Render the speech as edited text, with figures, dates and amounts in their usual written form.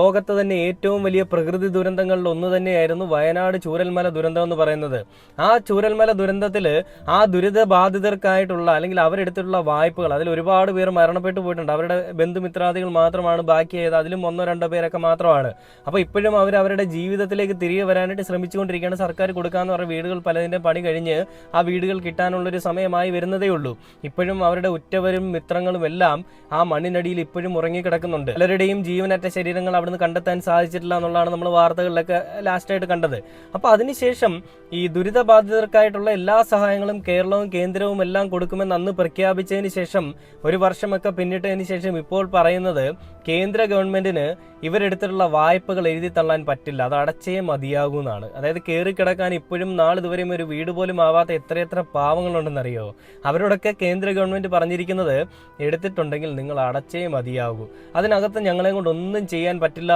ലോകത്ത് തന്നെ ഏറ്റവും വലിയ പ്രകൃതി ദുരന്തങ്ങളിൽ ഒന്ന് തന്നെയായിരുന്നു വയനാട് ചൂരൽമല ദുരന്തം എന്ന് പറയുന്നത്. ആ ചൂരൽമല ദുരന്തത്തിൽ ആ ദുരിതബാധിതർക്കായിട്ടുള്ള അല്ലെങ്കിൽ അവരെടുത്തിട്ടുള്ള വായ്പകൾ, അതിൽ ഒരുപാട് പേർ മരണപ്പെട്ടു പോയിട്ടുണ്ട്. അവരുടെ ബന്ധുമിത്രാദികൾ മാത്രമാണ് ബാക്കിയായത്. അതിലും ഒന്നോ രണ്ടോ പേരൊക്കെ മാത്രമാണ്. അപ്പോൾ ഇപ്പോഴും അവരുടെ ജീവിതത്തിലേക്ക് തിരികെ വരാനായിട്ട് ശ്രമിച്ചുകൊണ്ടിരിക്കുകയാണ്. സർക്കാർ കൊടുക്കാന്ന് പറഞ്ഞ വീടുകൾ പലതിൻ്റെ പണി കഴിഞ്ഞ് ആ വീടുകൾ കിട്ടാനുള്ളൊരു സമയമായി വരുന്നതേ ഉള്ളൂ. ഇപ്പോഴും അവരുടെ ഉറ്റവരും മിത്രങ്ങളും എല്ലാം ആ മണ്ണിനടിയിൽ ഇപ്പോഴും ഉറങ്ങിക്കിടക്കുന്നുണ്ട്. പലരുടെയും ജീവനറ്റ ശരീരങ്ങൾ അവിടുന്ന് കണ്ടെത്താൻ സാധിച്ചിട്ടില്ല എന്നുള്ളതാണ് നമ്മൾ വാർത്തകളിലൊക്കെ ലാസ്റ്റായിട്ട് കണ്ടത്. അപ്പോൾ അതിനുശേഷം ഈ ദുരിതബാധിതർക്കായിട്ടുള്ള എല്ലാ സഹായങ്ങളും കേരളവും കേന്ദ്രവും എല്ലാം കൊടുക്കുമെന്ന് അന്ന് പ്രഖ്യാപിച്ചതിന് ശേഷം ഒരു വർഷമൊക്കെ പിന്നിട്ടതിന് ശേഷം ഇപ്പോൾ പറയുന്നത് കേന്ദ്ര ഗവൺമെന്റിന് ഇവരെടുത്തിട്ടുള്ള വായ്പകൾ എഴുതി തള്ളാൻ പറ്റില്ല, അത് അടച്ചേ മതിയാകൂന്നാണ്. അതായത് കയറിക്കിടക്കാൻ ഇപ്പോഴും നാളിതുവരെയും ഒരു വീട് പോലും ആവാത്ത എത്രയെത്ര പാവങ്ങളുണ്ടെന്നറിയോ. അവരോടൊക്കെ കേന്ദ്ര ഗവൺമെന്റ് പറഞ്ഞിരിക്കുന്നത് എടുത്തിട്ടുണ്ടെങ്കിൽ നിങ്ങൾ അടച്ചേ മതിയാകൂ, അതിനകത്ത് ഞങ്ങളെ കൊണ്ട് ഒന്നും ചെയ്യാൻ പറ്റില്ല